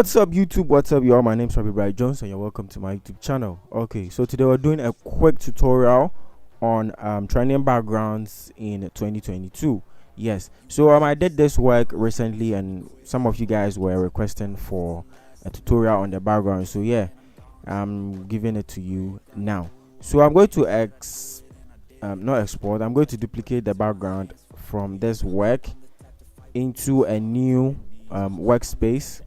What's up YouTube, what's up y'all? My name's Robbie Bright Jones and you're welcome to my YouTube channel. Okay, so today we're doing a quick tutorial on trending backgrounds in 2022. Yes, so I did this work recently and some of you guys were requesting for a tutorial on the background, so yeah, I'm giving it to you now. So I'm going to not export, I'm going to duplicate the background from this work into a new workspace.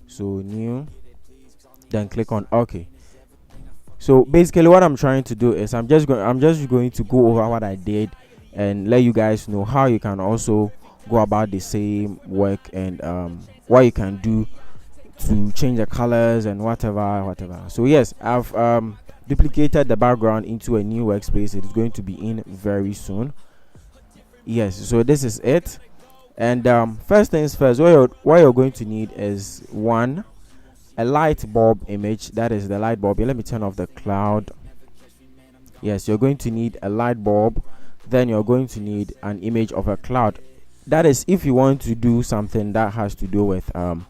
So new, then click on OK. So basically what I'm trying to do is I'm just going to go over what I did and let you guys know how you can also go about the same work and what you can do to change the colors and whatever. So yes, I've duplicated the background into a new workspace. It is going to be in very soon. Yes, so this is it. And first things first, what you're going to need is a light bulb image. That is the light bulb. Let me turn off the cloud. Yes, you're going to need a light bulb. Then you're going to need an image of a cloud. That is if you want to do something that has to do with an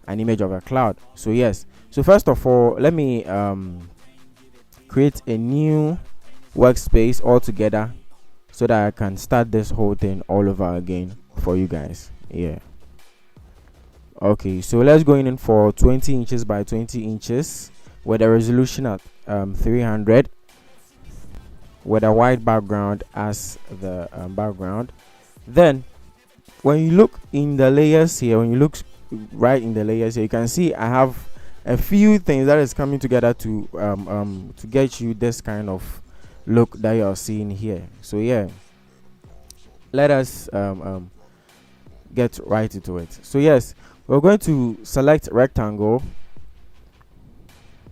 image of a cloud. So yes, so first of all, let me create a new workspace altogether so that I can start this whole thing all over again for you guys. Yeah, okay, so let's go in for 20 inches by 20 inches with a resolution at 300 with a white background as the background. Then when you look in the layers here, when you look right in the layers here, you can see I have a few things that is coming together to get you this kind of look that you're seeing here. So yeah, let us get right into it. So yes, we're going to select rectangle,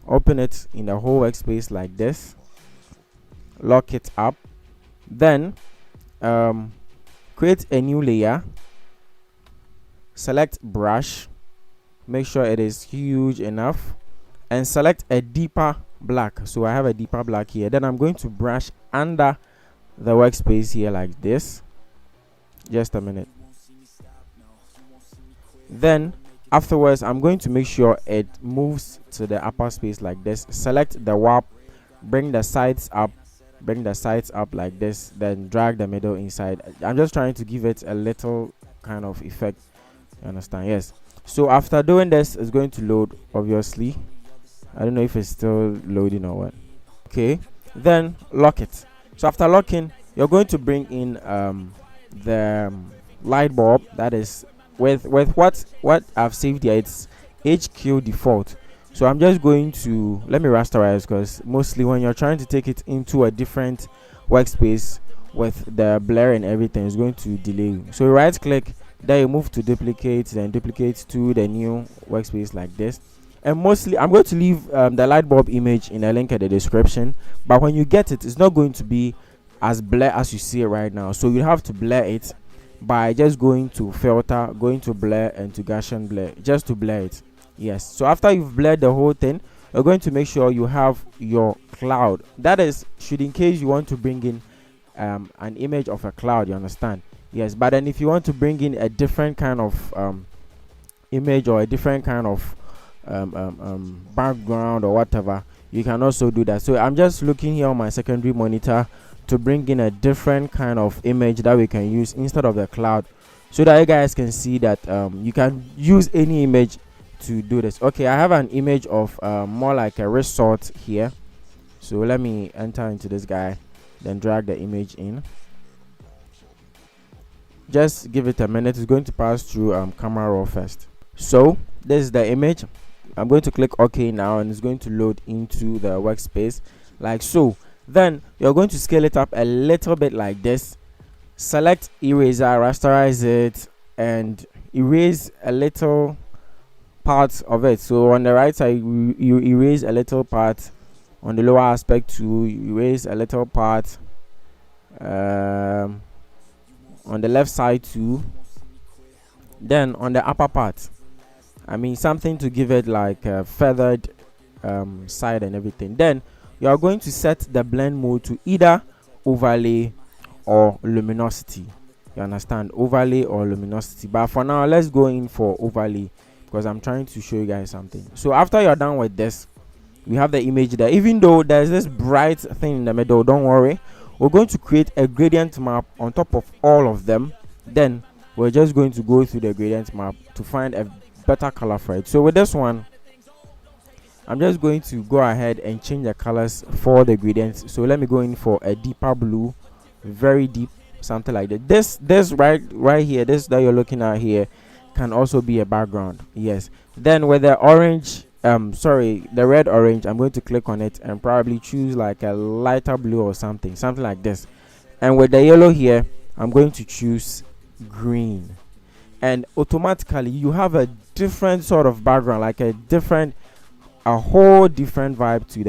open it in the whole workspace like this, lock it up, then create a new layer, select brush, make sure it is huge enough, and select a deeper black. So I have a deeper black here. Then I'm going to brush under the workspace here like this. Just a minute. Then afterwards I'm going to make sure it moves to the upper space like this. Select the warp, bring the sides up like this, then drag the middle inside. I'm just trying to give it a little kind of effect, you understand? Yes, so after doing this, it's going to load. Obviously I don't know if it's still loading or what. Okay, then lock it. So after locking, you're going to bring in the light bulb. That is with what I've saved here, it's HQ default. So I'm just going to let me rasterize, because mostly when you're trying to take it into a different workspace with the blur and everything, it's going to delay you. So right click, then you move to duplicate, then duplicate to the new workspace like this. And mostly I'm going to leave the light bulb image in a link in the description, but when you get it, it's not going to be as blur as you see it right now. So you have to blur it by just going to filter, going to blur, and to Gaussian blur, just to blur it. Yes, so after you've blurred the whole thing, you're going to make sure you have your cloud. That is, should in case you want to bring in an image of a cloud, you understand? Yes, but then if you want to bring in a different kind of image or a different kind of background or whatever, you can also do that. So I'm just looking here on my secondary monitor to bring in a different kind of image that we can use instead of the cloud, so that you guys can see that you can use any image to do this. Okay, I have an image of more like a resort here, so let me enter into this guy, then drag the image in. Just give it a minute, it's going to pass through camera raw first. So this is the image. I'm going to click OK now, and it's going to load into the workspace like so. Then you're going to scale it up a little bit like this, select eraser, rasterize it, and erase a little part of it. So on the right side, you erase a little part, on the lower aspect too, you erase a little part, on the left side too, then on the upper part, I mean something to give it like a feathered side and everything. Then you are going to set the blend mode to either overlay or luminosity. You understand? Overlay or luminosity. But for now, let's go in for overlay, because I'm trying to show you guys something. So after you're done with this, we have the image there. Even though there's this bright thing in the middle, don't worry, we're going to create a gradient map on top of all of them. Then we're just going to go through the gradient map to find a better color for it. So with this one, I'm just going to go ahead and change the colors for the gradients. So let me go in for a deeper blue, very deep, something like that. This right here, this that you're looking at here, can also be a background. Yes. Then with the orange, the red orange, I'm going to click on it and probably choose like a lighter blue or something like this. And with the yellow here, I'm going to choose green, and automatically you have a different sort of background, like a whole different vibe to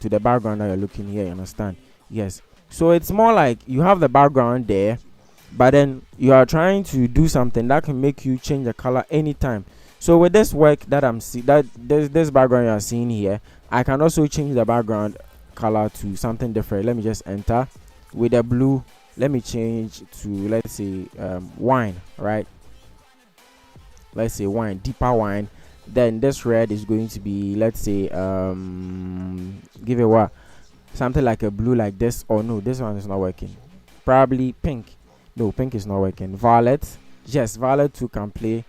the background that you're looking here. You understand? Yes. So it's more like you have the background there, but then you are trying to do something that can make you change the color anytime. So with this work that I'm seeing, that this background you are seeing here, I can also change the background color to something different. Let me just enter with the blue. Let me change to, let's say, wine, right? Let's say wine, deeper wine. Then this red is going to be, let's say, give it what, something like a blue like this. Or no, this one is not working. Probably pink. No, pink is not working. Violet. Yes, violet too can play.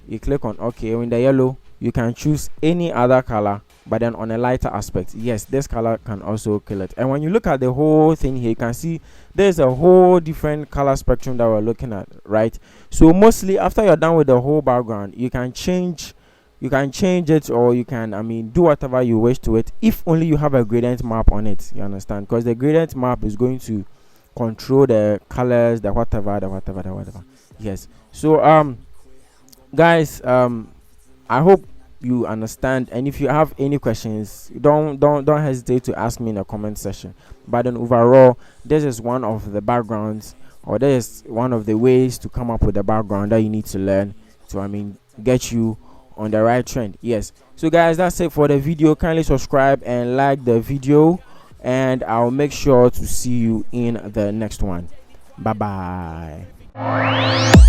You click on OK. In the yellow, you can choose any other color, but then on a lighter aspect. Yes, this color can also kill it. And when you look at the whole thing here, you can see there's a whole different color spectrum that we're looking at, right? So mostly after you're done with the whole background, you can change it, or you can do whatever you wish to it, if only you have a gradient map on it. You understand? Because the gradient map is going to control the colors, the whatever. Yes. So guys, I hope you understand, and if you have any questions, don't hesitate to ask me in the comment section. But then overall, this is one of the backgrounds, or this is one of the ways to come up with a background that you need to learn to get you on the right trend. Yes. So guys, that's it for the video. Kindly subscribe and like the video, and I'll make sure to see you in the next one. Bye bye.